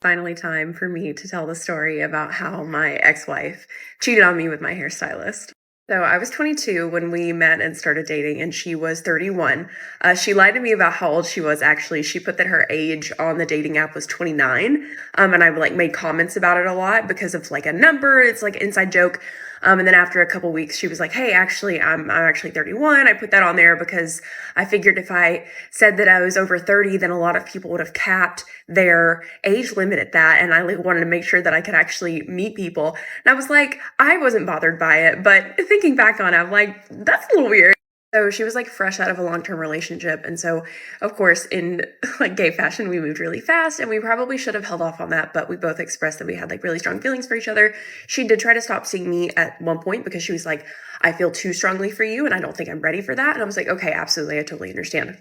Finally time for me to tell the story about how my ex-wife cheated on me with my hairstylist. So I was 22 when we met and started dating, and she was 31. She lied to me about how old she was. Actually, she put that her age on the dating app was 29. And I like made comments about it a lot because of like a number. It's like an inside joke. And then after a couple weeks, she was like, "Hey, actually, I'm actually 31." I put that on there because I figured if I said that I was over 30, then a lot of people would have capped their age limit at that. And I like wanted to make sure that I could actually meet people. And I was like, I wasn't bothered by it, but thinking back on it, I'm like, that's a little weird. So she was like fresh out of a long-term relationship. And so, of course, in like gay fashion, we moved really fast and we probably should have held off on that. But we both expressed that we had like really strong feelings for each other. She did try to stop seeing me at one point because she was like, "I feel too strongly for you and I don't think I'm ready for that." And I was like, "Okay, absolutely. I totally understand."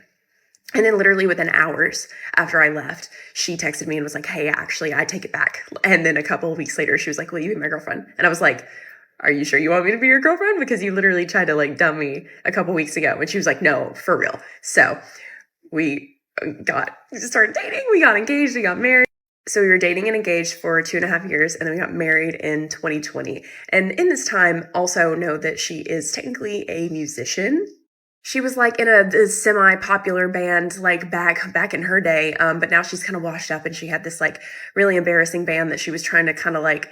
And then literally within hours after I left, she texted me and was like, "Hey, actually, I take it back." And then a couple of weeks later, she was like, "Will you be my girlfriend?" And I was like, "Are you sure you want me to be your girlfriend? Because you literally tried to like dump me a couple weeks ago." And she was like, "No, for real." So we started dating, we got engaged, we got married. So we were dating and engaged for 2.5 years, and then we got married in 2020. And in this time, also know that she is technically a musician. She was like in a semi-popular band like back in her day, but now she's kind of washed up, and she had this like really embarrassing band that she was trying to kind of like,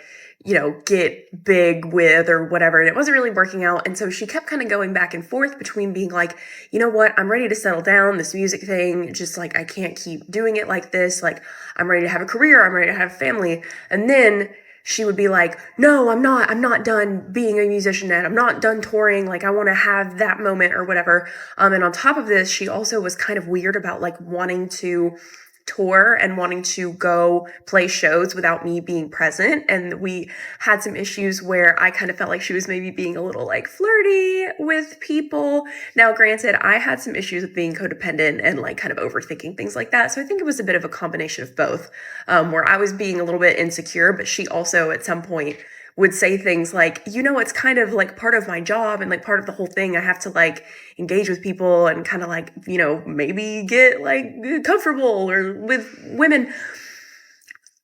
get big with or whatever, and it wasn't really working out. And so she kept kind of going back and forth between being like, "You know what, I'm ready to settle down, this music thing, just like I can't keep doing it like this, like I'm ready to have a career, I'm ready to have a family." And then she would be like, "No, I'm not done being a musician yet. I'm not done touring. Like, I want to have that moment or whatever." And on top of this, she also was kind of weird about like wanting to tour and wanting to go play shows without me being present. And we had some issues where I kind of felt like she was maybe being a little like flirty with people. Now, granted, I had some issues with being codependent and like kind of overthinking things like that. So I think it was a bit of a combination of both, where I was being a little bit insecure, but she also at some point would say things like, "It's kind of like part of my job and like part of the whole thing. I have to like engage with people and kind of like, maybe get like comfortable or with women."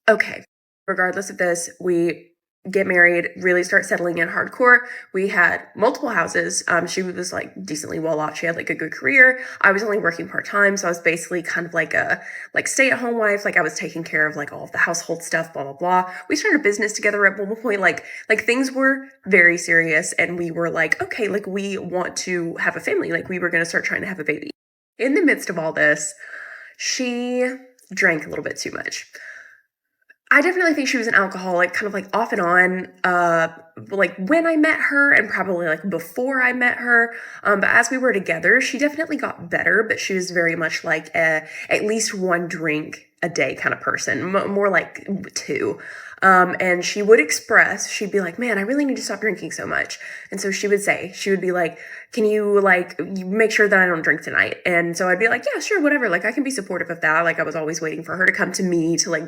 Okay. Regardless of this, we get married, really start settling in hardcore. We had multiple houses. She was like decently well off. She had like a good career. I was only working part-time. So I was basically kind of like a like stay-at-home wife. Like I was taking care of like all of the household stuff, blah, blah, blah. We started a business together at one point. Like things were very serious, and we were like, okay, like we want to have a family. Like we were going to start trying to have a baby. In the midst of all this, she drank a little bit too much. I definitely think she was an alcoholic, kind of like off and on, like when I met her and probably like before I met her. But as we were together, she definitely got better, but she was very much like at least one drink a day kind of person, more like two. And she would express, she'd be like, "Man, I really need to stop drinking so much." And so she would be like, "Can you like you make sure that I don't drink tonight?" And so I'd be like, "Yeah, sure, whatever. Like I can be supportive of that." Like I was always waiting for her to come to me to like,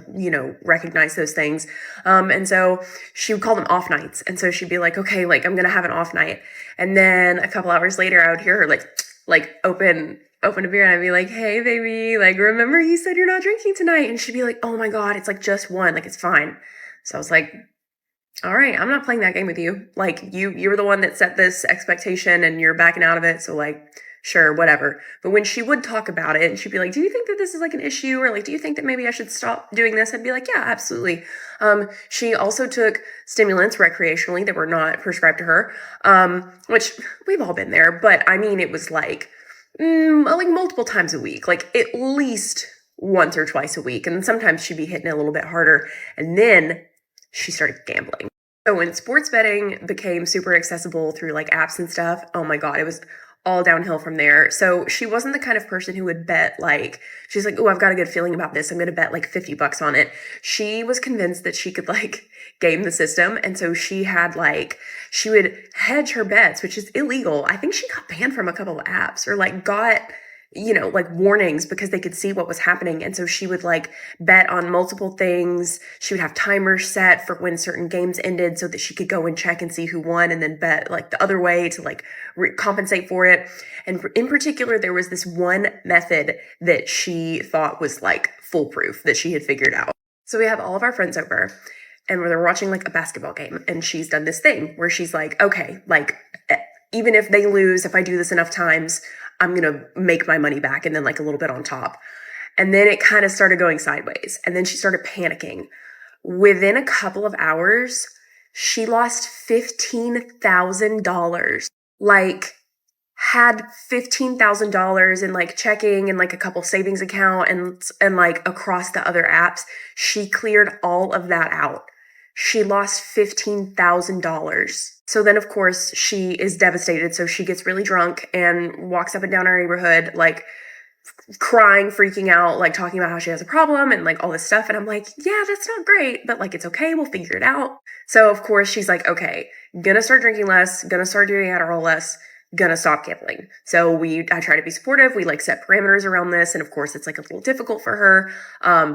recognize those things. And so she would call them off nights. And so she'd be like, "Okay, like I'm going to have an off night." And then a couple hours later, I would hear her like open a beer, and I'd be like, "Hey baby, like remember you said you're not drinking tonight?" And she'd be like, "Oh my God, it's like just one, like it's fine." So I was like, "All right, I'm not playing that game with you. Like you were the one that set this expectation and you're backing out of it. So like, sure, whatever." But when she would talk about it and she'd be like, "Do you think that this is like an issue? Or like, do you think that maybe I should stop doing this?" I'd be like, "Yeah, absolutely." She also took stimulants recreationally that were not prescribed to her, which we've all been there. But I mean, it was like multiple times a week, like at least once or twice a week. And sometimes she'd be hitting it a little bit harder. And then she started gambling. So when sports betting became super accessible through like apps and stuff, oh my God, it was all downhill from there. So she wasn't the kind of person who would bet like, she's like, "Oh, I've got a good feeling about this, I'm going to bet like $50 on it." She was convinced that she could like game the system. And so she would hedge her bets, which is illegal. I think she got banned from a couple of apps or like got like warnings because they could see what was happening. And so she would like bet on multiple things. She would have timers set for when certain games ended so that she could go and check and see who won and then bet like the other way to like compensate for it. And in particular, there was this one method that she thought was like foolproof that she had figured out. So we have all of our friends over and they're watching like a basketball game. And she's done this thing where she's like, okay, like even if they lose, if I do this enough times, I'm going to make my money back and then like a little bit on top. And then it kind of started going sideways. And then she started panicking. Within a couple of hours, she lost $15,000. Like, had $15,000 in like checking and like a couple savings account and like across the other apps. She cleared all of that out. She lost $15,000. So then of course she is devastated. So she gets really drunk and walks up and down our neighborhood, like crying, freaking out, like talking about how she has a problem and like all this stuff. And I'm like, yeah, that's not great, but like, it's okay. We'll figure it out. So of course she's like, okay, gonna start drinking less, gonna start doing Adderall less, gonna stop gambling. So I try to be supportive. We like set parameters around this. And of course it's like a little difficult for her,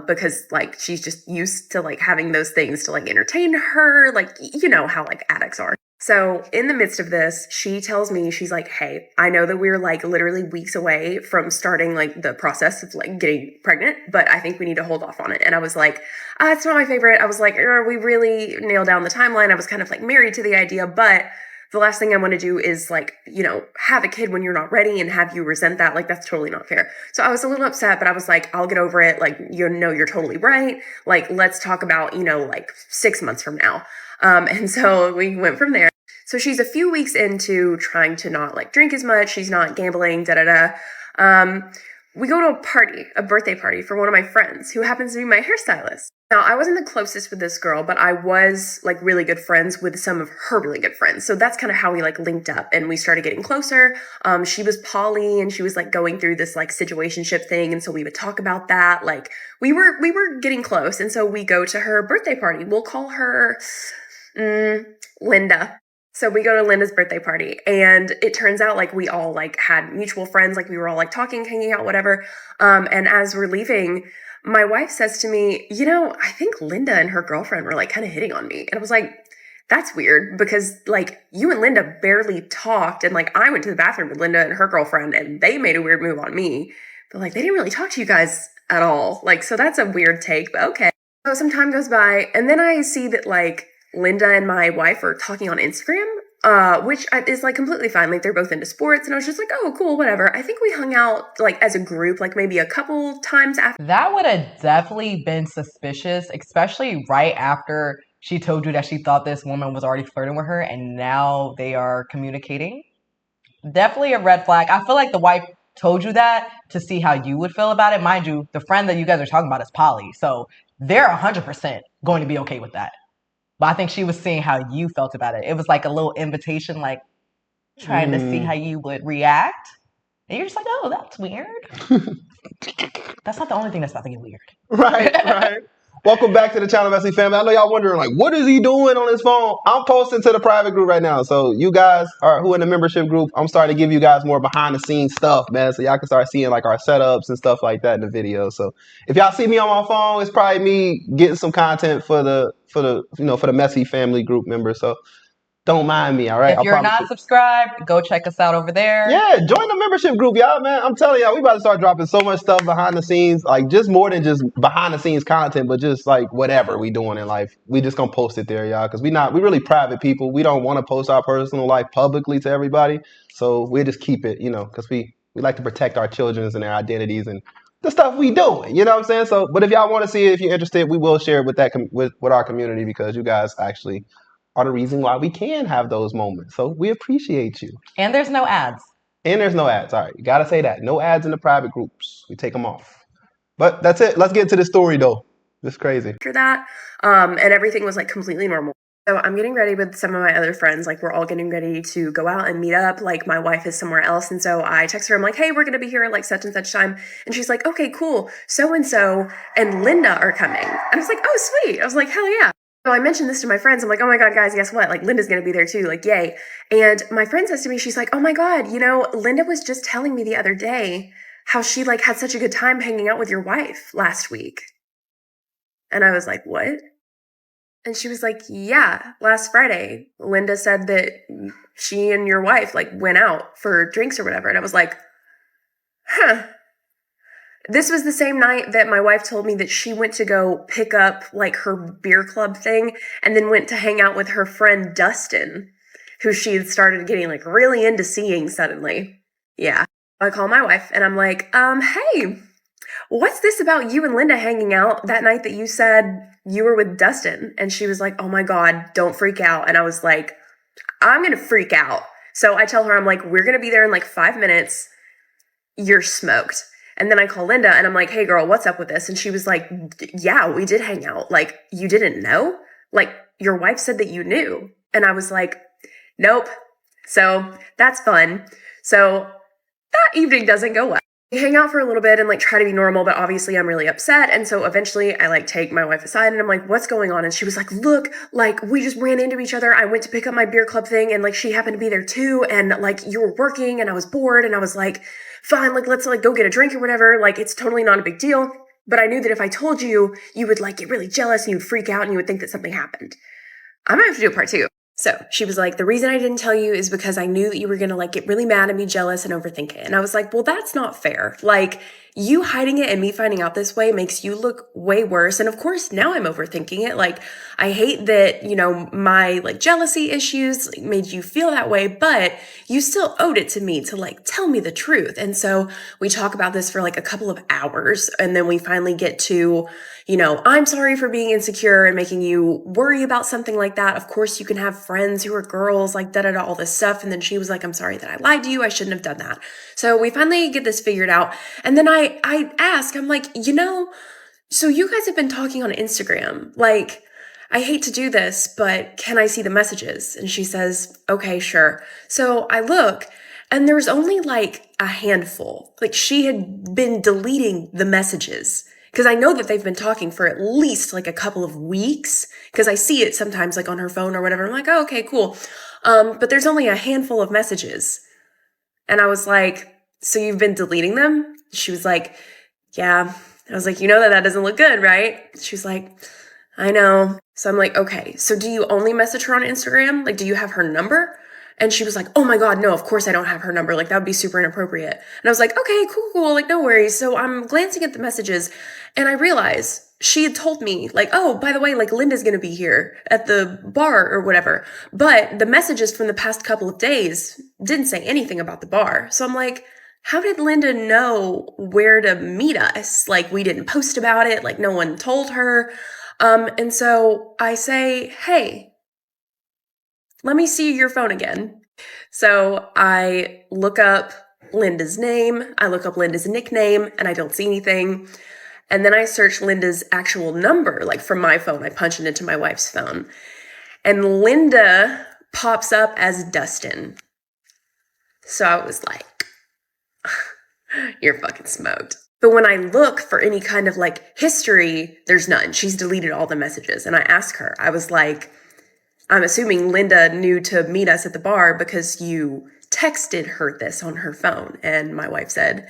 because like, she's just used to like having those things to like entertain her. Like, you know how like addicts are. So in the midst of this, she tells me, she's like, hey, I know that we're like literally weeks away from starting like the process of like getting pregnant, but I think we need to hold off on it. And I was like, it's not my favorite. I was like, we really nailed down the timeline. I was kind of like married to the idea, but the last thing I want to do is like, you know, have a kid when you're not ready and have you resent that. Like, that's totally not fair. So I was a little upset, but I was like, I'll get over it. Like, you know, you're totally right. Like, let's talk about, you know, like 6 months from now. And so we went from there. So she's a few weeks into trying to not like drink as much. She's not gambling, we go to a party, a birthday party for one of my friends who happens to be my hairstylist. Now, I wasn't the closest with this girl, but I was like really good friends with some of her really good friends. So that's kind of how we like linked up and we started getting closer. She was poly and she was like going through this like situationship thing. And so we would talk about that. Like we were getting close. And so we go to her birthday party. We'll call her Linda. So we go to Linda's birthday party and it turns out like we all like had mutual friends, like we were all like talking, hanging out, whatever. And as we're leaving, my wife says to me, you know, I think Linda and her girlfriend were like kind of hitting on me. And I was like, that's weird because like you and Linda barely talked. And like I went to the bathroom with Linda and her girlfriend and they made a weird move on me, but like they didn't really talk to you guys at all. Like, so that's a weird take, but okay. So some time goes by and then I see that like Linda and my wife are talking on Instagram, which is like completely fine. Like they're both into sports. And I was just like, oh, cool, whatever. I think we hung out like as a group, like maybe a couple times after. That would have definitely been suspicious, especially right after she told you that she thought this woman was already flirting with her and now they are communicating. Definitely a red flag. I feel like the wife told you that to see how you would feel about it. Mind you, the friend that you guys are talking about is poly. So they're 100% going to be okay with that. But I think she was seeing how you felt about it. It was like a little invitation, like trying to see how you would react. And you're just like, oh, that's weird. That's not the only thing that's about to get weird. Right. Welcome back to the channel, MessyFam. I know y'all wondering, like, what is he doing on his phone? I'm posting to the private group right now. So you guys who in the membership group, I'm starting to give you guys more behind the scenes stuff, man. So y'all can start seeing like our setups and stuff like that in the video. So if y'all see me on my phone, it's probably me getting some content for the Messy family group members. So don't mind me, all right? If you're not subscribed, go check us out over there. Yeah, join the membership group, y'all, man. I'm telling y'all, we about to start dropping so much stuff behind the scenes, like just more than just behind the scenes content, but just like whatever we doing in life. We just gonna post it there, y'all, because we really private people. We don't want to post our personal life publicly to everybody. So we just keep it, because we like to protect our children's and their identities and the stuff we doing. You know what I'm saying? So, but if y'all want to see it, if you're interested, we will share it with with our community because you guys actually are the reason why we can have those moments. So we appreciate you. And there's no ads. All right, you gotta say that. No ads in the private groups. We take them off. But that's it. Let's get into the story though. It's crazy. After that, and everything was like completely normal. So I'm getting ready with some of my other friends. Like we're all getting ready to go out and meet up. Like my wife is somewhere else. And so I text her, I'm like, hey, we're going to be here at like such and such time. And she's like, okay, cool. So-and-so and Linda are coming. And I was like, oh, sweet. I was like, hell yeah. So I mentioned this to my friends. I'm like, oh my God, guys, guess what? Like Linda's going to be there too. Like, yay. And my friend says to me, she's like, oh my God, Linda was just telling me the other day how she like had such a good time hanging out with your wife last week. And I was like, what? And she was like, yeah, last Friday, Linda said that she and your wife like went out for drinks or whatever. And I was like, huh. This was the same night that my wife told me that she went to go pick up like her beer club thing and then went to hang out with her friend Dustin, who she had started getting like really into seeing suddenly. Yeah. I call my wife and I'm like, hey, what's this about you and Linda hanging out that night that you said you were with Dustin? And she was like, oh my God, don't freak out. And I was like, I'm going to freak out. So I tell her, I'm like, we're going to be there in like 5 minutes. You're smoked. And then I call Linda and I'm like, hey girl, what's up with this? And she was like, yeah, we did hang out. Like, you didn't know? Like, your wife said that you knew. And I was like, nope. So that's fun. So that evening doesn't go well. We hang out for a little bit and like try to be normal, but obviously I'm really upset. And so eventually I like take my wife aside and I'm like, what's going on? And she was like, look, like we just ran into each other. I went to pick up my beer club thing and like she happened to be there too. And like you were working and I was bored and I was like, fine, like let's like go get a drink or whatever. Like it's totally not a big deal. But I knew that if I told you, you would like get really jealous and you'd freak out and you would think that something happened. I might have to do a part 2. So she was like, the reason I didn't tell you is because I knew that you were going to like get really mad at me, jealous and overthink it. And I was like, well, that's not fair. Like you hiding it and me finding out this way makes you look way worse. And of course, now I'm overthinking it. Like I hate that, you know, my like jealousy issues made you feel that way, but you still owed it to me to like tell me the truth. And so we talk about this for like a couple of hours. And then we finally get to, you know, I'm sorry for being insecure and making you worry about something like that. Of course, you can have friends who are girls, like da-da-da, all this stuff. And then she was like, I'm sorry that I lied to you. I shouldn't have done that. So we finally get this figured out. And then I ask, I'm like, you know, so you guys have been talking on Instagram. Like, I hate to do this, but can I see the messages? And she says, okay, sure. So I look and there's only like a handful. Like she had been deleting the messages. Because I know that they've been talking for at least like a couple of weeks. Because I see it sometimes like on her phone or whatever. I'm like, oh, okay, cool. But there's only a handful of messages. And I was like, so you've been deleting them? She was like, yeah. I was like, you know that doesn't look good, right? She was like, I know. So I'm like, okay, so do you only message her on Instagram? Like, do you have her number? And she was like, oh my God, no, of course I don't have her number. Like, that would be super inappropriate. And I was like, okay, cool. Like, no worries. So I'm glancing at the messages and I realized she had told me like, oh, by the way, like Linda's going to be here at the bar or whatever. But the messages from the past couple of days didn't say anything about the bar. So I'm like, how did Linda know where to meet us? Like, we didn't post about it. Like, no one told her. And so I say, hey, let me see your phone again. So I look up Linda's name, I look up Linda's nickname, and I don't see anything. And then I search Linda's actual number, like from my phone. I punch it into my wife's phone. And Linda pops up as Dustin. So I was like, you're fucking smoked. But when I look for any kind of like history, there's none. She's deleted all the messages. And I asked her, I was like, I'm assuming Linda knew to meet us at the bar because you texted her this on her phone. And my wife said,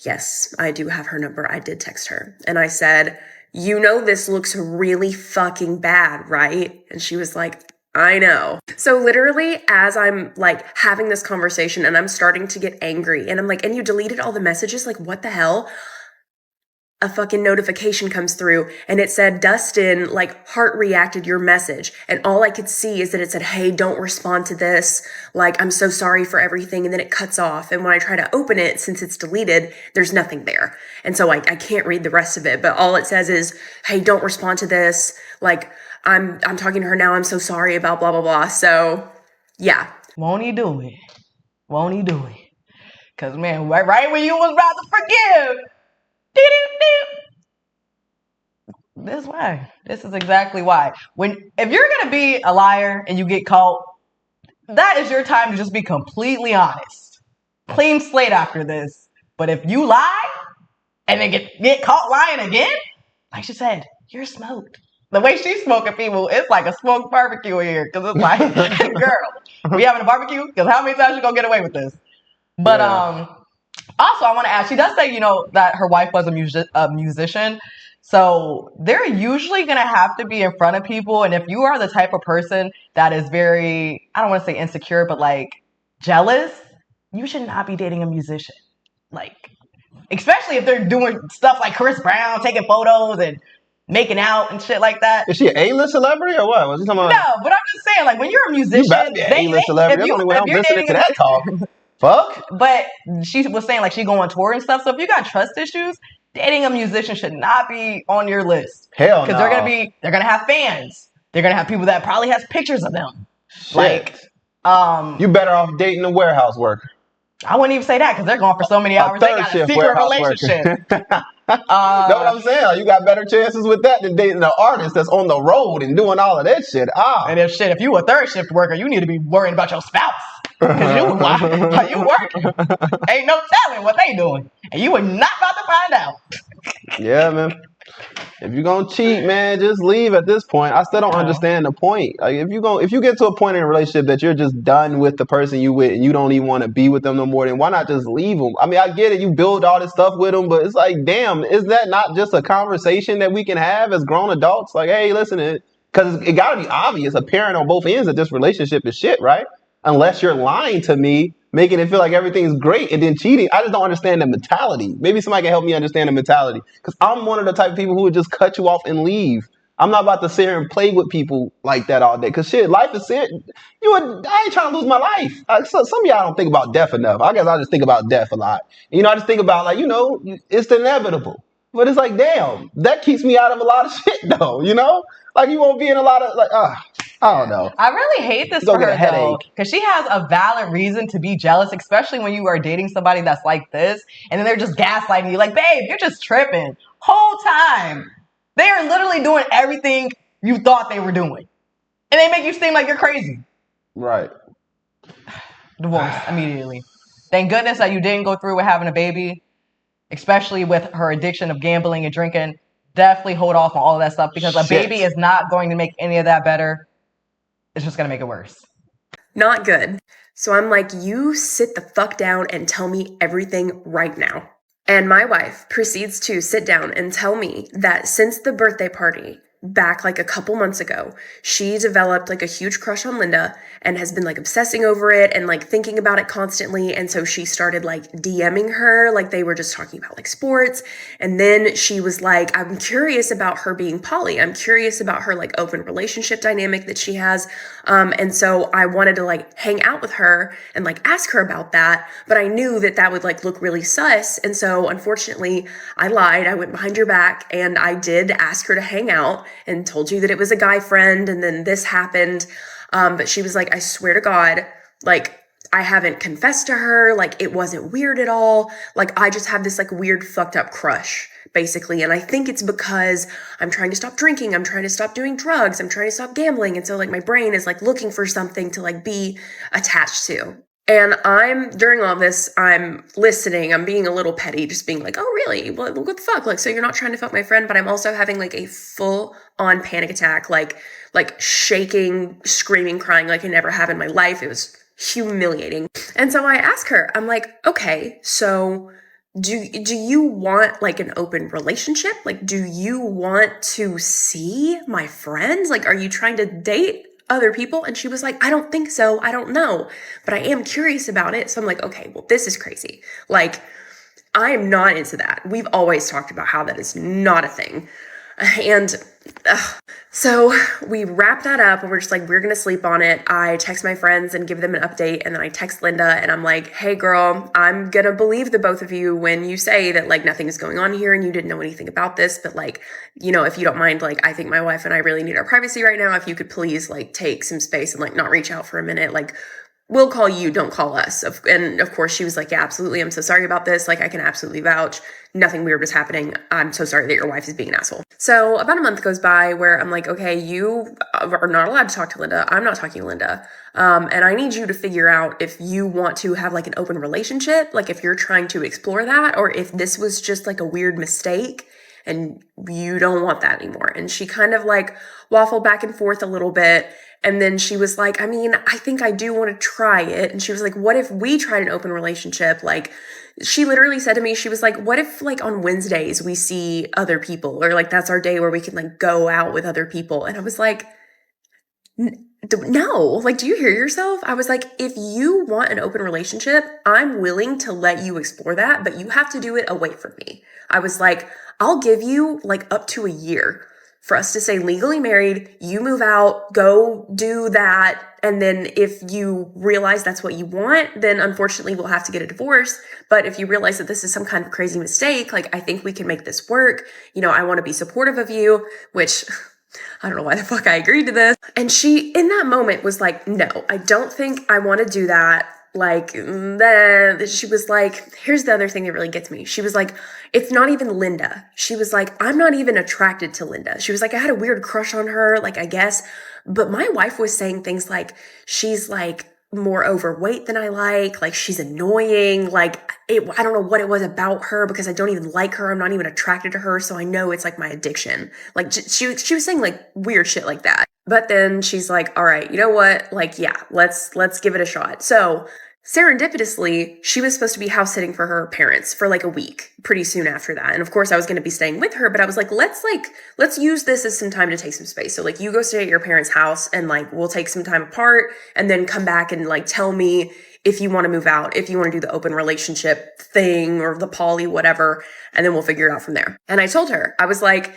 yes, I do have her number. I did text her. And I said, you know, this looks really fucking bad, right? And she was like, I know. So literally as I'm like having this conversation and I'm starting to get angry and I'm like, and you deleted all the messages? Like, what the hell? A fucking notification comes through and it said, Dustin, like heart reacted your message. And all I could see is that it said, hey, don't respond to this. Like, I'm so sorry for everything. And then it cuts off. And when I try to open it, since it's deleted, there's nothing there. And so I can't read the rest of it, but all it says is, hey, don't respond to this. Like, I'm talking to her now. I'm so sorry about blah, blah, blah. So yeah. Won't he do it? Won't he do it? Because, man, right when you was about to forgive, this why. This is exactly why. If you're going to be a liar and you get caught, that is your time to just be completely honest. Clean slate after this. But if you lie and then get caught lying again, like she said, you're smoked. The way she's smoking people, it's like a smoked barbecue here. Because it's like, girl, we having a barbecue? Because how many times you going to get away with this? But also, I want to ask, she does say, you know, that her wife was a musician. So they're usually going to have to be in front of people. And if you are the type of person that is very, I don't want to say insecure, but like jealous, you should not be dating a musician. Like, Especially if they're doing stuff like Chris Brown, taking photos and making out and shit like that. Is she an A-list celebrity or what? Was he talking about? No, but I'm just saying, like, when you're a musician, You better be an A-list celebrity. That's the only way I'm listening to that talk. Fuck. But she was saying, like, she go on tour and stuff. So if you got trust issues, dating a musician should not be on your list. Hell no. Because they're gonna have fans. They're gonna have people that probably has pictures of them. Shit. Like, you better off dating a warehouse worker. I wouldn't even say that because they're gone for so many hours. They got a secret relationship. Know what I'm saying? Like, you got better chances with that than dating an artist that's on the road and doing all of that shit. And if you a third shift worker, you need to be worrying about your spouse. Because you working. Ain't no telling what they doing. And you are not about to find out. Yeah, man. If you're gonna cheat, man, just leave at this point. I still don't understand the point. Like, if you get to a point in a relationship that you're just done with the person you with and you don't even want to be with them no more, then why not just leave them? I mean, I get it, you build all this stuff with them, but it's like, damn, is that not just a conversation that we can have as grown adults? Like, hey, listen, because it gotta be obvious, apparent on both ends that this relationship is shit, right? Unless you're lying to me, making it feel like everything's great and then cheating. I just don't understand the mentality. Maybe somebody can help me understand the mentality. Because I'm one of the type of people who would just cut you off and leave. I'm not about to sit here and play with people like that all day. Because shit, life is serious. I ain't trying to lose my life. Some of y'all don't think about death enough. I guess I just think about death a lot. I just think about, like, it's inevitable. But it's like, damn, that keeps me out of a lot of shit, though, Like, you won't be in a lot of, like, I don't know. I really hate this for her, though, because she has a valid reason to be jealous, especially when you are dating somebody that's like this, and then they're just gaslighting you, like, babe, you're just tripping. Whole time. They are literally doing everything you thought they were doing. And they make you seem like you're crazy. Right. Divorce immediately. Thank goodness that you didn't go through with having a baby, especially with her addiction of gambling and drinking. Definitely hold off on all of that stuff, because a baby is not going to make any of that better. It's just going to make it worse. Not good. So I'm like, you sit the fuck down and tell me everything right now. And my wife proceeds to sit down and tell me that since the birthday party back like a couple months ago, she developed like a huge crush on Linda and has been like obsessing over it and like thinking about it constantly. And so she started like DMing her, like they were just talking about like sports. And then she was like, I'm curious about her being poly. I'm curious about her like open relationship dynamic that she has. And so I wanted to like hang out with her and like ask her about that. But I knew that would like look really sus. And so unfortunately I lied. I went behind your back and I did ask her to hang out and told you that it was a guy friend, and then this happened. But she was like, I swear to God, like, I haven't confessed to her, like, it wasn't weird at all. Like, I just have this, like, weird fucked up crush, basically. And I think it's because I'm trying to stop drinking, I'm trying to stop doing drugs, I'm trying to stop gambling. And so, like, my brain is, like, looking for something to, like, be attached to. And during all this, I'm listening, I'm being a little petty, just being like, oh, really? What the fuck? Like, so you're not trying to fuck my friend, but I'm also having like a full on panic attack, like shaking, screaming, crying like I never have in my life. It was humiliating. And so I ask her, I'm like, okay, so do you want like an open relationship? Like, do you want to see my friends? Like, are you trying to date other people? And she was like, I don't think so. I don't know, but I am curious about it. So I'm like, okay, well, this is crazy. Like, I am not into that. We've always talked about how that is not a thing. And so we wrap that up and we're just like, we're going to sleep on it. I text my friends and give them an update. And then I text Linda and I'm like, hey girl, I'm going to believe the both of you when you say that like nothing is going on here and you didn't know anything about this. But like, if you don't mind, like, I think my wife and I really need our privacy right now. If you could please like take some space and like not reach out for a minute, like, we'll call you, don't call us. And of course she was like, yeah, absolutely. I'm so sorry about this. Like, I can absolutely vouch. Nothing weird was happening. I'm so sorry that your wife is being an asshole. So about a month goes by where I'm like, okay, you are not allowed to talk to Linda. I'm not talking to Linda. And I need you to figure out if you want to have like an open relationship, like if you're trying to explore that, or if this was just like a weird mistake and you don't want that anymore. And she kind of like waffled back and forth a little bit. And then she was like, I mean, I think I do want to try it. And she was like, what if we tried an open relationship? Like, she literally said to me, she was like, what if like on Wednesdays we see other people, or like that's our day where we can like go out with other people? And I was like, No, like, do you hear yourself? I was like, if you want an open relationship, I'm willing to let you explore that, but you have to do it away from me. I was like, I'll give you like up to a year for us to stay legally married. You move out, go do that. And then if you realize that's what you want, then unfortunately we'll have to get a divorce. But if you realize that this is some kind of crazy mistake, like, I think we can make this work. You know, I want to be supportive of you, which I don't know why the fuck I agreed to this. And she, in that moment, was like, no, I don't think I want to do that. Like, then she was like, here's the other thing that really gets me. She was like, it's not even Linda. She was like, I'm not even attracted to Linda. She was like, I had a weird crush on her, like, I guess. But my wife was saying things like, she's like more overweight than I like she's annoying, I don't know what it was about her because I don't even like her. I'm not even attracted to her. So I know it's like my addiction. Like she was saying like weird shit like that. But then she's like, all right, you know what? Like, yeah, let's give it a shot. So serendipitously, she was supposed to be house sitting for her parents for like a week pretty soon after that. And of course I was going to be staying with her, but I was like, let's use this as some time to take some space. So like you go stay at your parents' house and like we'll take some time apart and then come back and like tell me if you want to move out, if you want to do the open relationship thing or the poly, whatever, and then we'll figure it out from there. And I told her, I was like,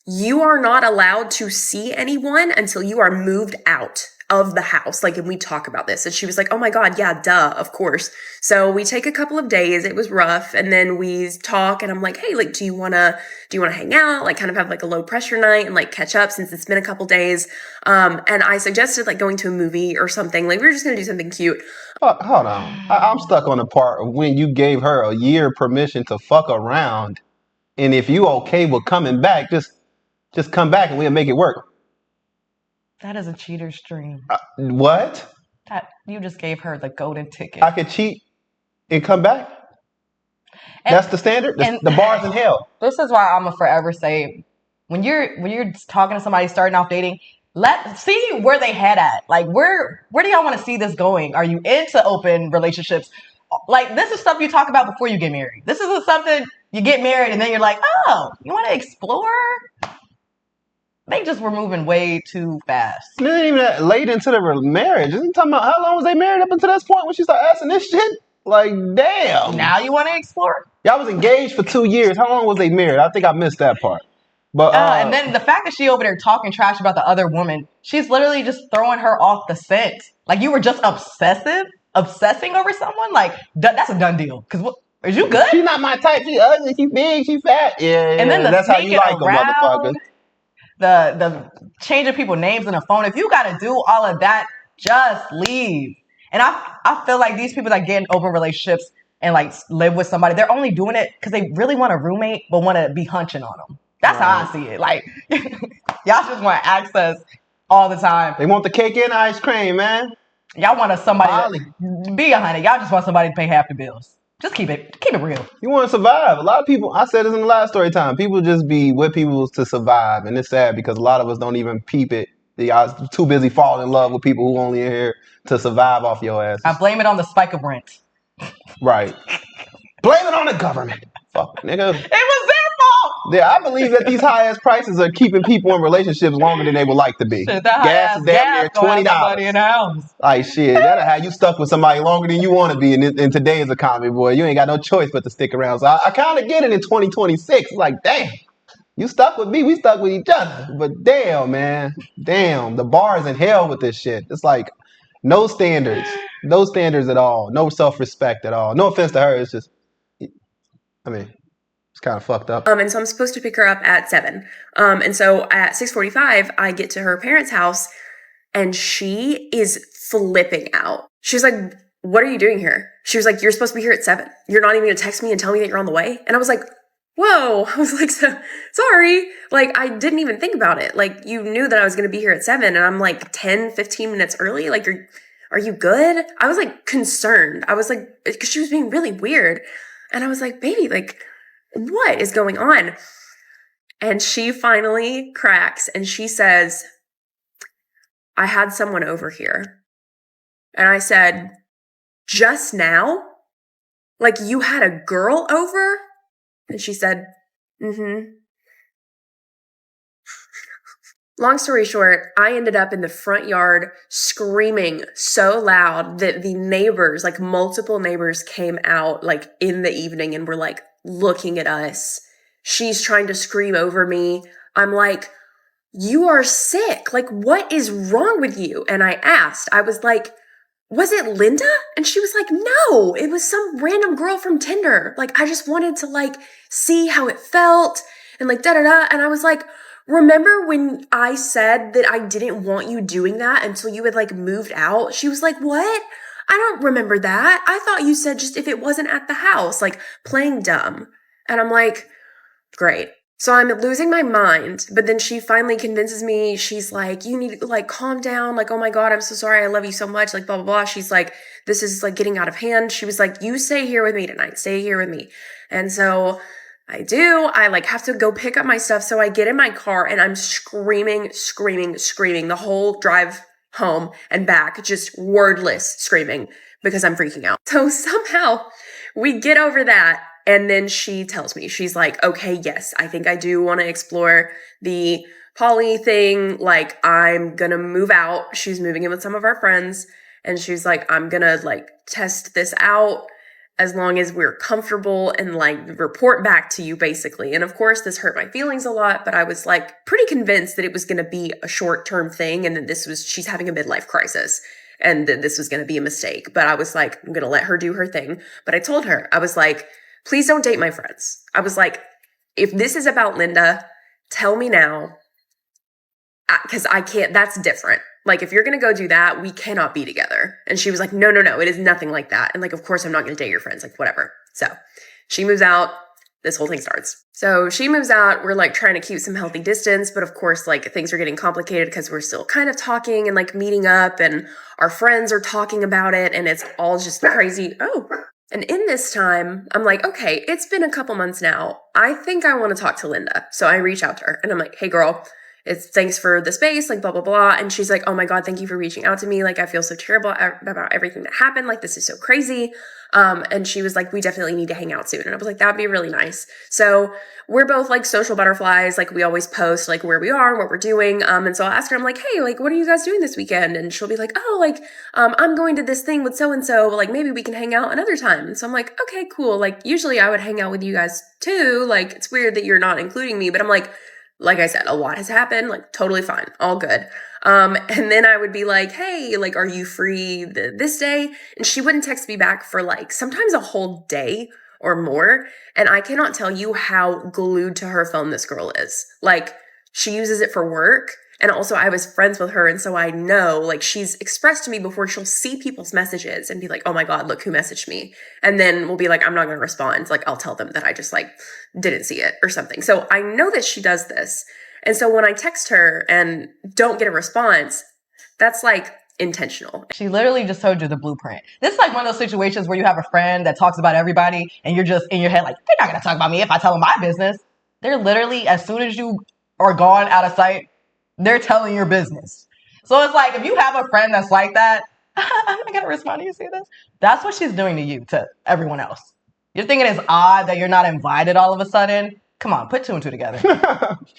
you are not allowed to see anyone until you are moved out of the house. Like, and we talk about this. And she was like, oh my God, yeah, duh, of course. So we take a couple of days. It was rough. And then we talk and I'm like, hey, like, do you want to hang out? Like kind of have like a low pressure night and like catch up since it's been a couple days. And I suggested like going to a movie or something. Like we were just going to do something cute. Hold on. I'm stuck on the part of when you gave her a year permission to fuck around. And if you okay with coming back, just come back and we'll make it work. That is a cheater's dream. What? That you just gave her the golden ticket. I could cheat and come back? That's the standard? The bar's in hell. This is why I'm gonna forever say, when you're talking to somebody starting off dating, let's see where they head at. Like where do y'all want to see this going? Are you into open relationships? Like this is stuff you talk about before you get married. This isn't something you get married and then you're like, oh, you want to explore? They just were moving way too fast. It ain't even that late into the marriage. Isn't talking about how long was they married up until this point when she started asking this shit? Like, damn. Now you want to explore? Y'all was engaged for 2 years. How long was they married? I think I missed that part. But and then the fact that she over there talking trash about the other woman, she's literally just throwing her off the scent. Like you were just obsessing over someone. Like that's a done deal. Cause what? Is you good? She's not my type. She ugly. She big. She fat. Yeah. And then that's how you like them, motherfuckers. The changing people's names on the phone. If you got to do all of that, just leave. And I feel like these people that get in open relationships and like live with somebody, they're only doing it because they really want a roommate but want to be hunching on them. That's right. How I see it. Like y'all just want access all the time. They want the cake and ice cream, man. Y'all want somebody to be 100. Y'all just want somebody to pay half the bills. Just keep it real. You want to survive. A lot of people, I said this in the last story time, people just be with people to survive. And it's sad because a lot of us don't even peep it. Y'all too busy falling in love with people who only are here to survive off your ass. I blame it on the spike of rent. Right. Blame it on the government. Fuck, nigga. It was their fault. Yeah, I believe that these high ass prices are keeping people in relationships longer than they would like to be. Shit, gas is damn near $20. In the house. Like shit, that'll have you stuck with somebody longer than you want to be in today's economy, boy. You ain't got no choice but to stick around. So I kind of get it in 2026. Like, damn, you stuck with me, we stuck with each other. But damn, man, damn, the bar is in hell with this shit. It's like no standards at all, no self-respect at all. No offense to her, it's just, I mean. It's kind of fucked up. And so I'm supposed to pick her up at 7. And so at 6:45, I get to her parents' house and she is flipping out. She's like, what are you doing here? She was like, you're supposed to be here at 7. You're not even going to text me and tell me that you're on the way? And I was like, whoa. I was like, sorry. Like, I didn't even think about it. Like, you knew that I was going to be here at 7 and I'm like 10, 15 minutes early. Like, are you good? I was like concerned. I was like, because she was being really weird. And I was like, baby, like, what is going on? And she finally cracks and she says, I had someone over here. And I said, just now? Like you had a girl over? And she said, mm-hmm. Long story short, I ended up in the front yard screaming so loud that the neighbors, like multiple neighbors, came out like in the evening and were like looking at us. She's trying to scream over me. I'm like, you are sick. Like, what is wrong with you? And I was like, was it Linda? And she was like, no, it was some random girl from Tinder. Like, I just wanted to like see how it felt and like da da da. And I was like, remember when I said that I didn't want you doing that until you had like moved out? She was like, what? I don't remember that. I thought you said just if it wasn't at the house, like playing dumb. And I'm like, great. So I'm losing my mind, but then she finally convinces me. She's like, you need to like calm down. Like, oh my God, I'm so sorry. I love you so much. Like, blah, blah, blah. She's like, this is like getting out of hand. She was like, you stay here with me tonight. Stay here with me. And so I do. I like have to go pick up my stuff. So I get in my car and I'm screaming the whole drive home and back, just wordless screaming because I'm freaking out. So somehow we get over that. And then she tells me, she's like, okay, yes, I think I do want to explore the poly thing. Like, I'm going to move out. She's moving in with some of our friends. And she's like, I'm going to like test this out as long as we're comfortable and like report back to you basically. And of course, this hurt my feelings a lot, but I was like pretty convinced that it was going to be a short-term thing. And that she's having a midlife crisis and that this was going to be a mistake. But I was like, I'm going to let her do her thing. But I told her, I was like, please don't date my friends. I was like, if this is about Linda, tell me now, because I can't, that's different. Like, if you're going to go do that, we cannot be together. And she was like, no, it is nothing like that. And like, of course, I'm not going to date your friends, like, whatever. So she moves out. This whole thing starts. So she moves out. We're like trying to keep some healthy distance. But of course, like things are getting complicated because we're still kind of talking and like meeting up and our friends are talking about it. And it's all just crazy. Oh, and in this time, I'm like, okay, it's been a couple months now. I think I want to talk to Linda. So I reach out to her and I'm like, hey girl, thanks for the space, like blah, blah, blah. And she's like, oh my God, thank you for reaching out to me. Like, I feel so terrible about everything that happened. Like, this is so crazy. And she was like, we definitely need to hang out soon. And I was like, that'd be really nice. So we're both like social butterflies. Like, we always post like where we are and what we're doing. And so I'll ask her, I'm like, hey, like, what are you guys doing this weekend? And she'll be like, oh, like, I'm going to this thing with so-and-so, like maybe we can hang out another time. And so I'm like, okay, cool. Like, usually I would hang out with you guys too. Like, it's weird that you're not including me, but I'm like I said, a lot has happened, like totally fine, all good. And then I would be like, hey, like, are you free this day? And she wouldn't text me back for like sometimes a whole day or more. And I cannot tell you how glued to her phone this girl is. Like, she uses it for work. And also I was friends with her. And so I know, like, she's expressed to me before, she'll see people's messages and be like, oh my God, look who messaged me. And then we'll be like, I'm not going to respond. Like, I'll tell them that I just like didn't see it or something. So I know that she does this. And so when I text her and don't get a response, that's like intentional. She literally just told you the blueprint. This is like one of those situations where you have a friend that talks about everybody and you're just in your head like, they're not going to talk about me if I tell them my business. They're literally, as soon as you are gone out of sight, they're telling your business. So it's like, if you have a friend that's like that, I'm not going to respond to you, see this? That's what she's doing to you, to everyone else. You're thinking it's odd that you're not invited all of a sudden? Come on, put two and two together.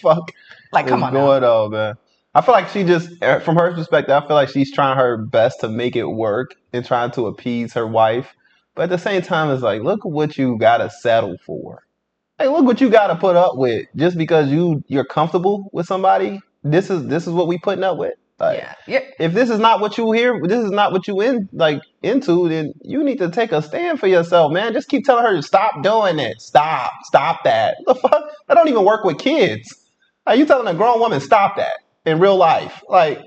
Fuck. Like, come on going on, man. I feel like she just, from her perspective, I feel like she's trying her best to make it work and trying to appease her wife. But at the same time, it's like, look what you got to settle for. Hey, look what you got to put up with just because you're comfortable with somebody. This is what we putting up with. Like, yeah. If this is not what you hear, this is not what you into, then you need to take a stand for yourself, man. Just keep telling her to stop doing it. Stop that. What the fuck? That don't even work with kids. Like, you telling a grown woman stop that in real life? Like,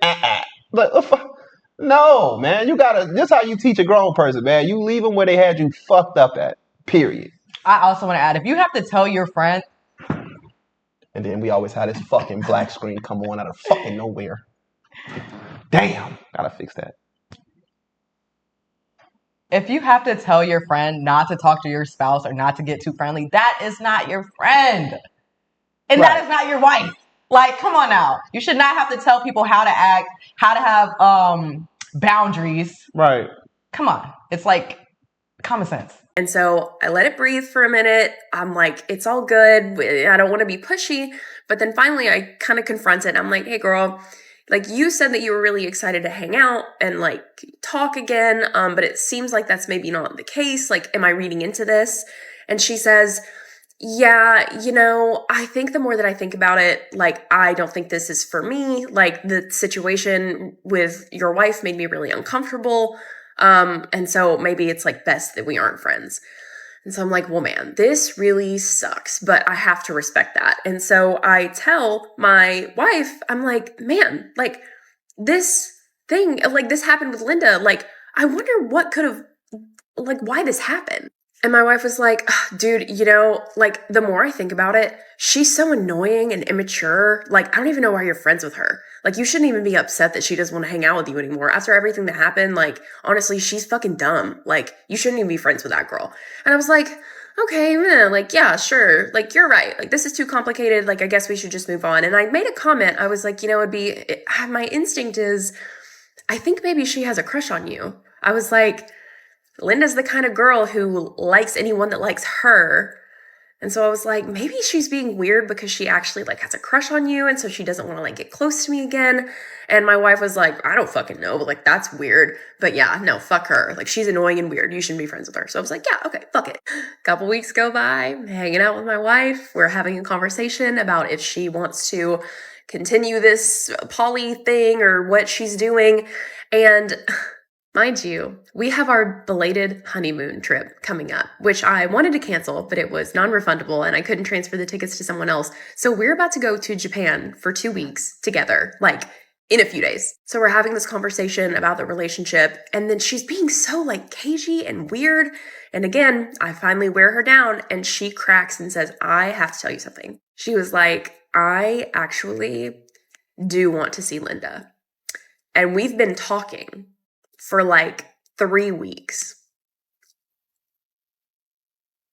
But no, man. You gotta. This is how you teach a grown person, man. You leave them where they had you fucked up at. Period. I also want to add, if you have to tell your friend, and then we always had this fucking black screen come on out of fucking nowhere. Damn, gotta fix that. If you have to tell your friend not to talk to your spouse or not to get too friendly, that is not your friend. And Right. That is not your wife. Like, come on now. You should not have to tell people how to act, how to have boundaries. Right. Come on. It's like common sense. And so I let it breathe for a minute. I'm like, it's all good. I don't want to be pushy, But then finally I kind of confronted. I'm like, hey girl, like you said that you were really excited to hang out and like talk again, but it seems like that's maybe not the case. Like, am I reading into this? And she says, yeah, I think the more that I think about it, like, I don't think this is for me. Like, the situation with your wife made me really uncomfortable. And so maybe it's like best that we aren't friends. And so I'm like, well, man, this really sucks, but I have to respect that. And so I tell my wife, I'm like, man, like this thing, like this happened with Linda. Like, I wonder what could have, like, why this happened. And my wife was like, dude, like the more I think about it, she's so annoying and immature. Like, I don't even know why you're friends with her. Like, you shouldn't even be upset that she doesn't want to hang out with you anymore. After everything that happened, like, honestly, she's fucking dumb. Like, you shouldn't even be friends with that girl. And I was like, okay, like, yeah, sure. Like, you're right. Like, this is too complicated. Like, I guess we should just move on. And I made a comment. I was like, my instinct is, I think maybe she has a crush on you. I was like, Linda's the kind of girl who likes anyone that likes her. And so I was like, maybe she's being weird because she actually like has a crush on you. And so she doesn't want to like get close to me again. And my wife was like, I don't fucking know, but like, that's weird. But yeah, no, fuck her. Like, she's annoying and weird. You shouldn't be friends with her. So I was like, yeah, okay, fuck it. Couple weeks go by, I'm hanging out with my wife. We're having a conversation about if she wants to continue this poly thing or what she's doing. And mind you, we have our belated honeymoon trip coming up, which I wanted to cancel, but it was non-refundable and I couldn't transfer the tickets to someone else. So we're about to go to Japan for 2 weeks together, like in a few days. So we're having this conversation about the relationship, and then she's being so like cagey and weird. And again, I finally wear her down and she cracks and says, I have to tell you something. She was like, I actually do want to see Linda. And we've been talking for like 3 weeks.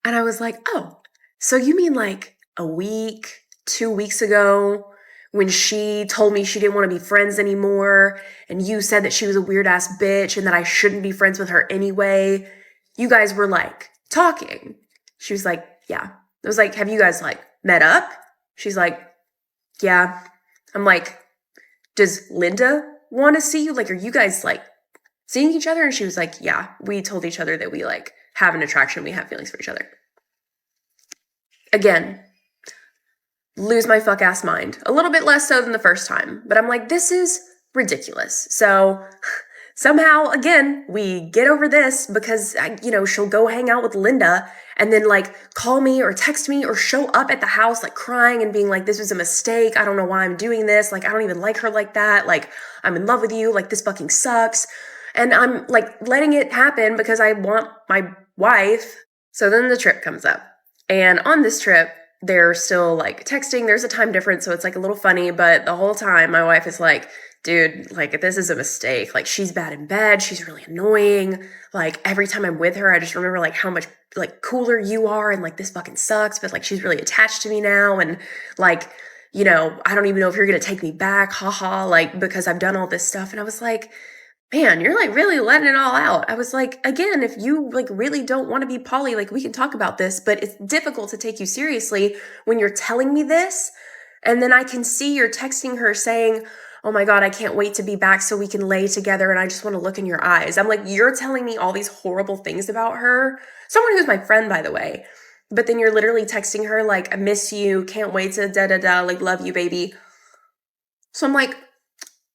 And I was like, oh, so you mean like a week, 2 weeks ago when she told me she didn't want to be friends anymore and you said that she was a weird ass bitch and that I shouldn't be friends with her anyway, you guys were like talking. She was like, yeah. I was like, have you guys like met up? She's like, yeah. I'm like, does Linda want to see you? Like, are you guys like seeing each other? And she was like, yeah, we told each other that we like have an attraction, we have feelings for each other. Again, lose my fuck ass mind. A little bit less so than the first time, but I'm like, this is ridiculous. So somehow, again, we get over this because, she'll go hang out with Linda and then like call me or text me or show up at the house like crying and being like, this was a mistake. I don't know why I'm doing this. Like, I don't even like her like that. Like, I'm in love with you. Like, this fucking sucks. And I'm like letting it happen because I want my wife. So then the trip comes up. And on this trip, they're still like texting. There's a time difference, so it's like a little funny. But the whole time, my wife is like, dude, like, this is a mistake. Like, she's bad in bed. She's really annoying. Like, every time I'm with her, I just remember like how much like cooler you are. And like, this fucking sucks. But like, she's really attached to me now. And like, I don't even know if you're going to take me back. Haha. Like, because I've done all this stuff. And I was like, man, you're like really letting it all out. I was like, again, if you like really don't want to be poly, like we can talk about this, but it's difficult to take you seriously when you're telling me this. And then I can see you're texting her saying, oh my God, I can't wait to be back so we can lay together and I just want to look in your eyes. I'm like, you're telling me all these horrible things about her. Someone who's my friend, by the way. But then you're literally texting her like, I miss you, can't wait to da-da-da, like love you, baby. So I'm like,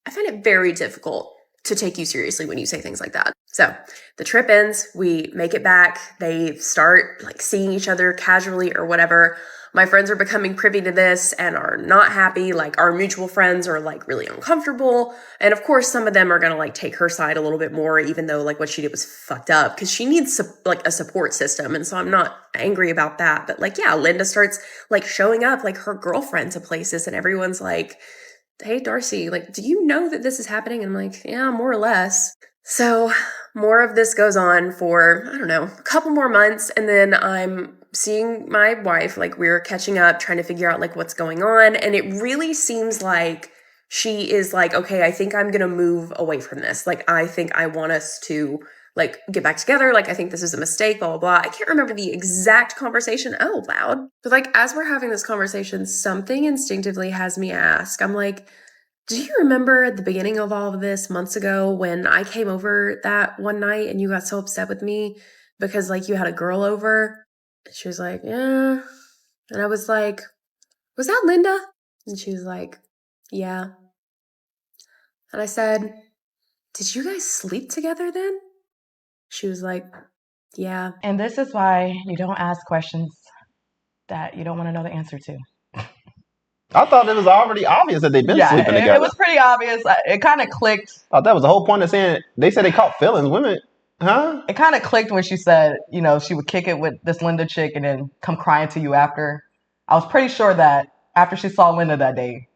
I find it very difficult to take you seriously when you say things like that. So the trip ends, we make it back, they start like seeing each other casually or whatever. My friends are becoming privy to this and are not happy. Like, our mutual friends are like really uncomfortable. And of course, some of them are going to like take her side a little bit more, even though like what she did was fucked up, because she needs like a support system. And so I'm not angry about that. But like, yeah, Linda starts like showing up like her girlfriend to places and everyone's like, hey, Darcy, like, do you know that this is happening? And I'm like, yeah, more or less. So more of this goes on for, I don't know, a couple more months. And then I'm seeing my wife, like we're catching up, trying to figure out like what's going on. And it really seems like she is like, okay, I think I'm going to move away from this. Like, I think I want us to like, get back together. Like, I think this is a mistake, blah, blah, blah. I can't remember the exact conversation out loud. But, like, as we're having this conversation, something instinctively has me ask, I'm like, do you remember at the beginning of all of this months ago when I came over that one night and you got so upset with me because, like, you had a girl over? And she was like, yeah. And I was like, was that Linda? And she was like, yeah. And I said, did you guys sleep together then? She was like, yeah. And this is why you don't ask questions that you don't want to know the answer to. I thought it was already obvious that they've been sleeping together. It was pretty obvious. It kind of clicked. I thought that was the whole point of saying they said they caught feelings. Women, huh? It kind of clicked when she said, you know, she would kick it with this Linda chick and then come crying to you after. I was pretty sure that after she saw Linda that day,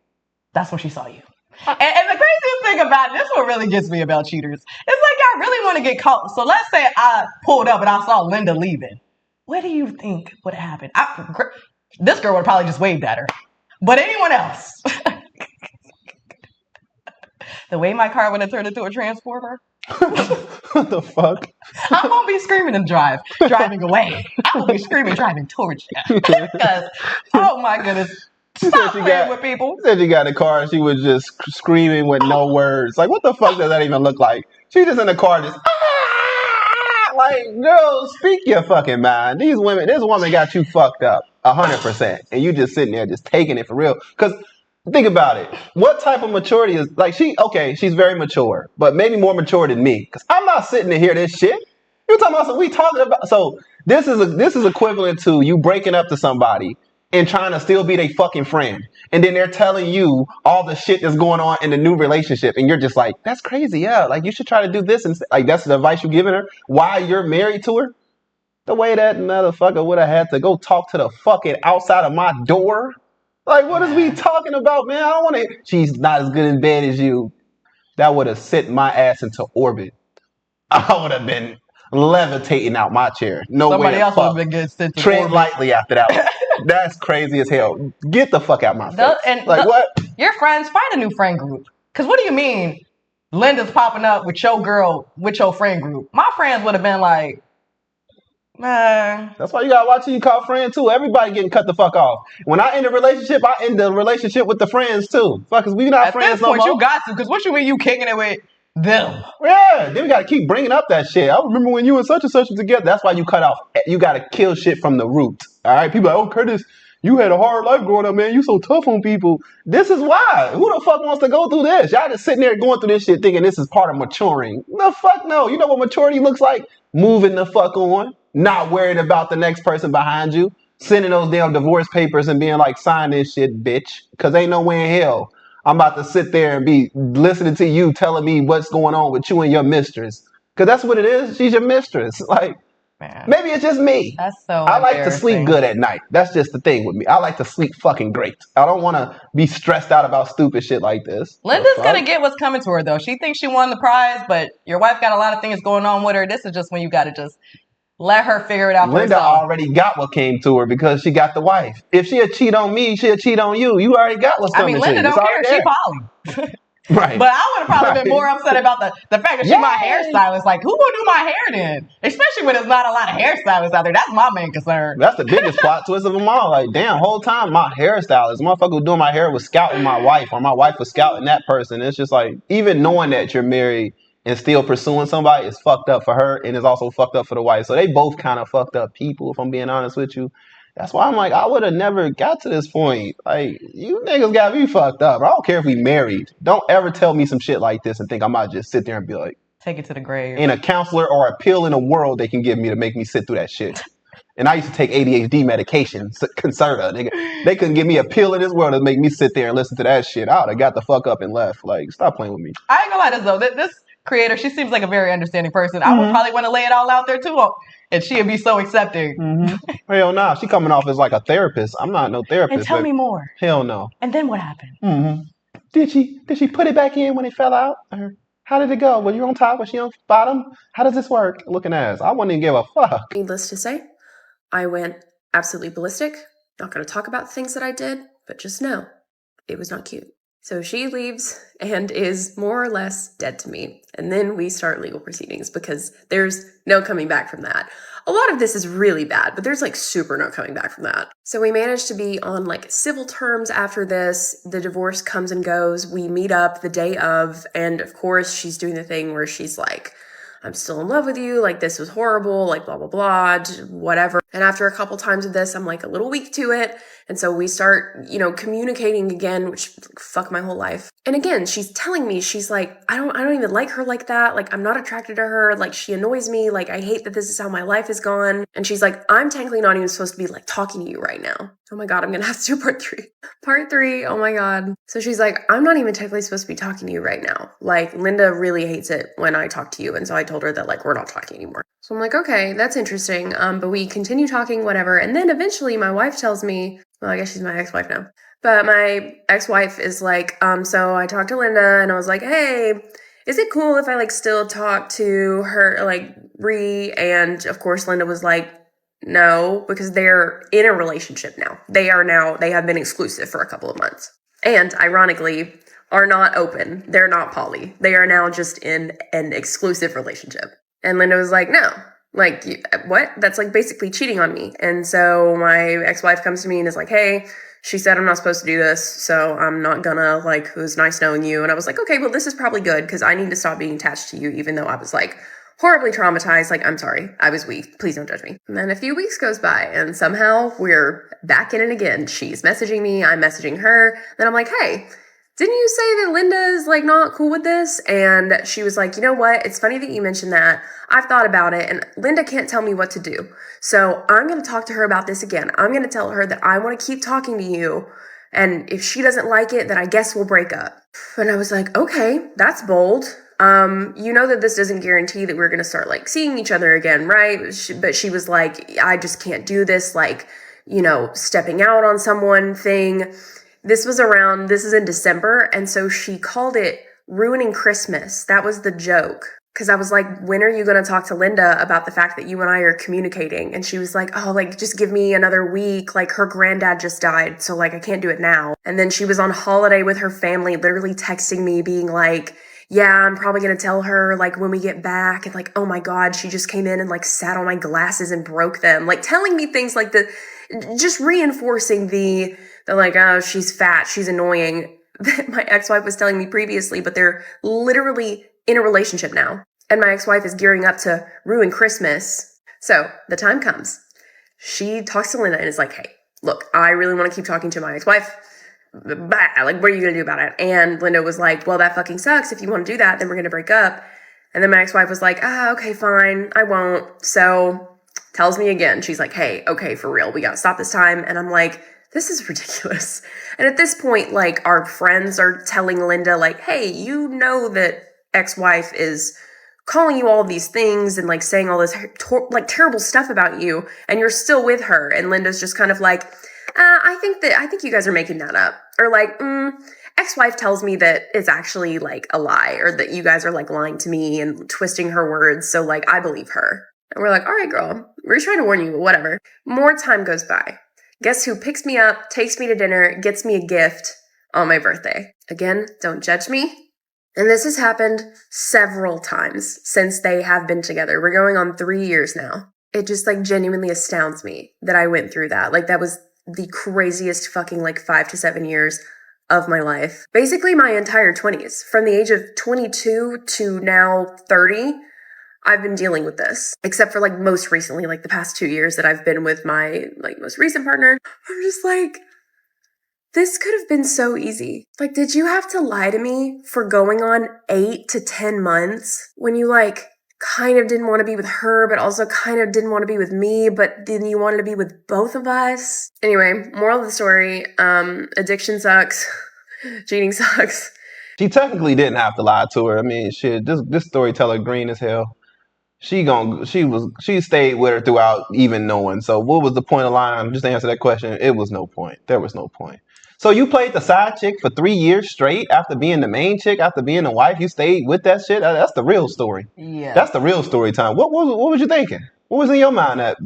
that's when she saw you. And the craziest thing about it, this is what really gets me about cheaters. It's like I really want to get caught. So let's say I pulled up and I saw Linda leaving. What do you think would happen? This girl would probably just waved at her. But anyone else? The way my car would have turned into a transformer. What the fuck? I'm going to be screaming and driving away. I will be screaming driving towards you. Because, oh my goodness. Stop playing with people. Said she got in the car and she was just screaming with no words. Like, what the fuck does that even look like? She just in the car just, like, girl, speak your fucking mind. This woman got you fucked up 100%. And you just sitting there just taking it for real. Because think about it. What type of maturity is, like, she's very mature, but maybe more mature than me. Because I'm not sitting to hear this shit. You're talking about, so this is equivalent to you breaking up to somebody and trying to still be their fucking friend. And then they're telling you all the shit that's going on in the new relationship. And you're just like, that's crazy. Yeah. Like, you should try to do this. And like, that's the advice you're giving her while you're married to her. The way that motherfucker would have had to go talk to the fucking outside of my door. Like, what is we talking about, man? I don't want to. She's not as good in bed as you. That would have sent my ass into orbit. I would have been levitating out my chair. Somebody else would have been getting sent to tread orbit. lightly after that one. That's crazy as hell. Get the fuck out my face. What? Your friends, find a new friend group. Because what do you mean Linda's popping up with your girl, with your friend group? My friends would have been like, man. That's why you gotta watch who you call friend too. Everybody getting cut the fuck off. When I end a relationship, I end the relationship with the friends too. Fuck, cause we not friends no more. At this point, you got to. Because what you mean you kicking it with them? Yeah, then we gotta keep bringing up that shit. I remember when you and such were together. That's why you cut off. You gotta kill shit from the root. All right, people are like, oh, Curtis, you had a hard life growing up, man. You so tough on people. This is why. Who the fuck wants to go through this? Y'all just sitting there going through this shit thinking this is part of maturing. The fuck no. You know what maturity looks like? Moving the fuck on. Not worried about the next person behind you. Sending those damn divorce papers and being like, sign this shit, bitch. Because ain't no way in hell I'm about to sit there and be listening to you telling me what's going on with you and your mistress. Because that's what it is. She's your mistress. Like, man. Maybe it's just me. That's so I like to sleep good at night. That's just the thing with me. I like to sleep fucking great. I don't want to be stressed out about stupid shit like this. Linda's going to get what's coming to her, though. She thinks she won the prize, but your wife got a lot of things going on with her. This is just when you got to just let her figure it out for Linda herself. already got what came to her because she got the wife. If she'd cheat on me, she'd cheat on you. You already got what's coming to you. Linda don't care. She poly. Right. But I would have probably been more upset about the fact that she's my hairstylist. Like, who gonna do my hair then? Especially when there's not a lot of hairstylists out there. That's my main concern. That's the biggest plot twist of them all. Like, damn, whole time my hairstylist, motherfucker who doing my hair was scouting my wife, or my wife was scouting that person. It's just like, even knowing that you're married and still pursuing somebody is fucked up for her, and it's also fucked up for the wife. So they both kind of fucked up people, if I'm being honest with you. That's why I'm like, I would have never got to this point. Like, you niggas got me fucked up. I don't care if we married. Don't ever tell me some shit like this and think I might just sit there and be like, take it to the grave. Ain't a counselor or a pill in the world they can give me to make me sit through that shit. And I used to take ADHD medication, Concerta, nigga. They couldn't give me a pill in this world to make me sit there and listen to that shit. I would have got the fuck up and left. Like, stop playing with me. I ain't gonna lie to this, though. This creator, she seems like a very understanding person. I would probably want to lay it all out there, too. And she'd be so accepting. Mm-hmm. Hell no. Nah. She coming off as like a therapist. I'm not no therapist. And tell me more. Hell no. And then what happened? Mm-hmm. Did she put it back in when it fell out? Or how did it go? Were you on top? Was she on bottom? How does this work? Looking ass. I wouldn't even give a fuck. Needless to say, I went absolutely ballistic. Not going to talk about the things that I did, but just know it was not cute. So she leaves and is more or less dead to me. And then we start legal proceedings because there's no coming back from that. A lot of this is really bad, but there's like super no coming back from that. So we managed to be on like civil terms after this. The divorce comes and goes. We meet up the day of, and of course she's doing the thing where she's like, I'm still in love with you, like this was horrible, like blah, blah, blah, whatever. And after a couple times of this, I'm like a little weak to it. And so we start, communicating again, which fuck my whole life. And again, she's telling me, she's like, I don't even like her like that. Like, I'm not attracted to her. Like, she annoys me. Like, I hate that this is how my life has gone. And she's like, I'm technically not even supposed to be like talking to you right now. Oh my God, I'm gonna have to do part 3. Part 3, oh my God. So she's like, I'm not even technically supposed to be talking to you right now. Like, Linda really hates it when I talk to you. And so I told her that like, we're not talking anymore. So I'm like, okay, that's interesting. But we continue talking, whatever. And then eventually my wife tells me, well, I guess she's my ex-wife now. But my ex-wife is like, so I talked to Linda and I was like, hey, is it cool if I like still talk to her, like Ree? And of course, Linda was like, no, because they're in a relationship now. They have been exclusive for a couple of months. And ironically, are not open. They're not poly. They are now just in an exclusive relationship. And Linda was like, no. Like, what? That's like basically cheating on me. And so my ex-wife comes to me and is like, hey, she said I'm not supposed to do this, so I'm not gonna, like, it was nice knowing you. And I was like, okay, well, this is probably good because I need to stop being attached to you, even though I was like horribly traumatized. Like, I'm sorry, I was weak. Please don't judge me. And then a few weeks goes by and somehow we're back in it again. She's messaging me, I'm messaging her. Then I'm like, hey, didn't you say that Linda is like not cool with this? And she was like, you know what? It's funny that you mentioned that. I've thought about it and Linda can't tell me what to do. So I'm going to talk to her about this again. I'm going to tell her that I want to keep talking to you. And if she doesn't like it, then I guess we'll break up. And I was like, okay, that's bold. You know that this doesn't guarantee that we're going to start like seeing each other again, right? But she was like, I just can't do this, like, stepping out on someone thing. This is in December, and so she called it ruining Christmas. That was the joke. Because I was like, when are you going to talk to Linda about the fact that you and I are communicating? And she was like, oh, like, just give me another week. Like, her granddad just died, so, like, I can't do it now. And then she was on holiday with her family, literally texting me, being like, yeah, I'm probably going to tell her, like, when we get back. And, like, oh, my God, she just came in and, like, sat on my glasses and broke them. Like, telling me things like just reinforcing the like, oh, she's fat, she's annoying, that my ex-wife was telling me previously, but they're literally in a relationship now. And my ex-wife is gearing up to ruin Christmas. So the time comes. She talks to Linda and is like, hey, look, I really want to keep talking to my ex-wife. Bah, like, what are you going to do about it? And Linda was like, well, that fucking sucks. If you want to do that, then we're going to break up. And then my ex-wife was like, okay, fine, I won't. So tells me again, she's like, hey, okay, for real, we got to stop this time. And I'm like, this is ridiculous. And at this point, like, our friends are telling Linda, like, hey, you know that ex-wife is calling you all these things and, like, saying all this, like, terrible stuff about you, and you're still with her. And Linda's just kind of like, I think you guys are making that up. Or, like, ex-wife tells me that it's actually, like, a lie, or that you guys are, like, lying to me and twisting her words, so, like, I believe her. And we're like, all right, girl, we're trying to warn you, whatever. More time goes by. Guess who picks me up, takes me to dinner, gets me a gift on my birthday? Again, don't judge me. And this has happened several times since they have been together. We're going on 3 years now. It just, like, genuinely astounds me that I went through that. Like, that was the craziest fucking, like, 5 to 7 years of my life. Basically my entire 20s. From the age of 22 to now 30, I've been dealing with this, except for, like, most recently, like, the past 2 years that I've been with my, like, most recent partner. I'm just like, this could have been so easy. Like, did you have to lie to me for going on 8 to 10 months when you, like, kind of didn't want to be with her, but also kind of didn't want to be with me, but then you wanted to be with both of us? Anyway, moral of the story, addiction sucks. Cheating sucks. She technically didn't have to lie to her. I mean, shit, this storyteller green as hell. She stayed with her throughout even knowing. So what was the point of lying? Just to answer that question, it was no point. There was no point. So you played the side chick for 3 years straight after being the main chick, after being the wife. You stayed with that shit. That's the real story. Yeah. That's the real story time. What was you thinking? What was in your mind that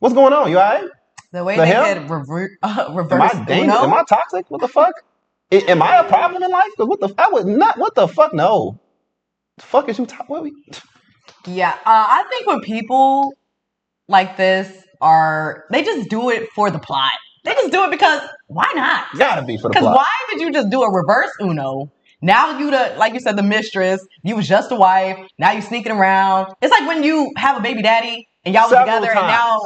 what's going on? You all right? The way The they hell? did reverse Am I toxic? What the fuck? Am I a problem in life? Because what the I would not. What the fuck? No. The fuck is you talking? What we? Yeah, I think when people like this they just do it for the plot. They just do it because why not? Gotta be for the Because plot. why did you just do a reverse Uno? Now you like you said, the mistress. You was just a wife. Now you sneaking around. It's like when you have a baby daddy and y'all was Several together and times. now,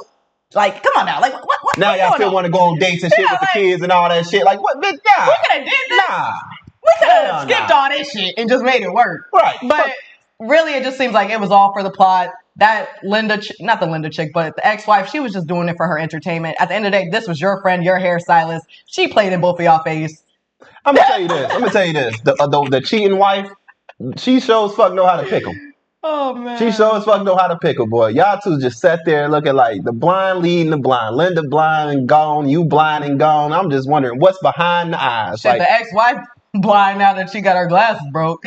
like, come on now, like what? Now y'all still on? want to go on dates and shit Yeah, with the like, kids and all that shit. Like what? Bitch, nah. We could have did this. Nah. We could have Hell skipped nah. all this shit and just made it work. Right. But really, it just seems like it was all for the plot. That not the Linda chick, but the ex-wife, she was just doing it for her entertainment. At the end of the day, this was your friend, your hairstylist. She played in both of y'all face. I'm gonna tell you this. The cheating wife, she shows fuck know how to pick 'em. Oh man. She shows fuck know how to pick 'em, boy. Y'all two just sat there looking like the blind leading the blind. Linda blind and gone. You blind and gone. I'm just wondering what's behind the eyes. Shit, the ex-wife blind now that she got her glasses broke.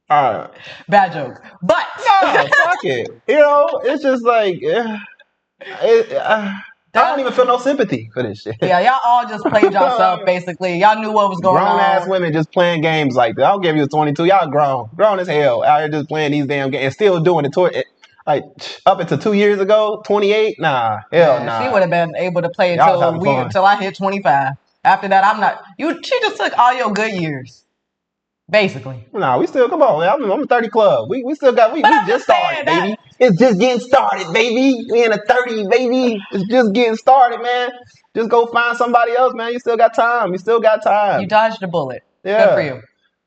Bad joke. But no, fuck it. You know, it's just like I don't even feel no sympathy for this shit. Yeah, y'all all just played yourself basically. Y'all knew what was going on. Grown ass women just playing games like that. I don't give you 22. Y'all grown as hell out here just playing these damn games and still doing it. Like up until 2 years ago, 28. Nah, hell nah. She would have been able to play until I hit 25. After that, I'm not. She just took all your good years. Basically. Nah, we still, come on, I'm a 30 club. We still got, we just started, baby. It's just getting started, baby. We in a 30, baby. It's just getting started, man. Just go find somebody else, man. You still got time. You dodged a bullet. Yeah. Good for you.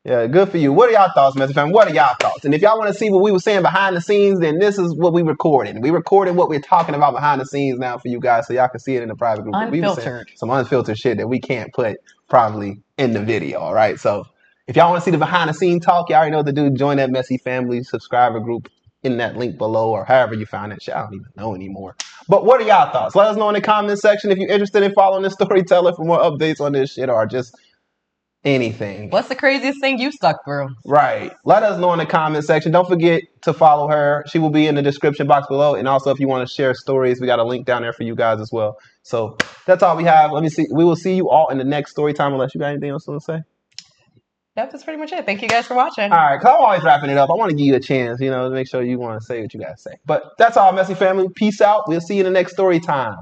Yeah, good for you. What are y'all thoughts, MessyFam? What are y'all thoughts? And if y'all want to see what we were saying behind the scenes, then this is what we recorded. We recorded what we're talking about behind the scenes now for you guys, so y'all can see it in the private group. Unfiltered. Some unfiltered shit that we can't put probably in the video, all right? So if y'all want to see the behind the scene talk, y'all already know what to do. Join that Messy Family subscriber group in that link below, or however you find that shit. I don't even know anymore. But what are y'all thoughts? Let us know in the comment section if you're interested in following this storyteller for more updates on this shit, or just anything. What's the craziest thing you stuck through? Right. Let us know in the comment section. Don't forget to follow her. She will be in the description box below. And also, if you want to share stories, we got a link down there for you guys as well. So that's all we have. Let me see. We will see you all in the next story time, unless you got anything else to say. Yep, that's pretty much it. Thank you guys for watching. All right, because I'm always wrapping it up. I want to give you a chance, to make sure you want to say what you got to say. But that's all, Messy Family. Peace out. We'll see you in the next story time.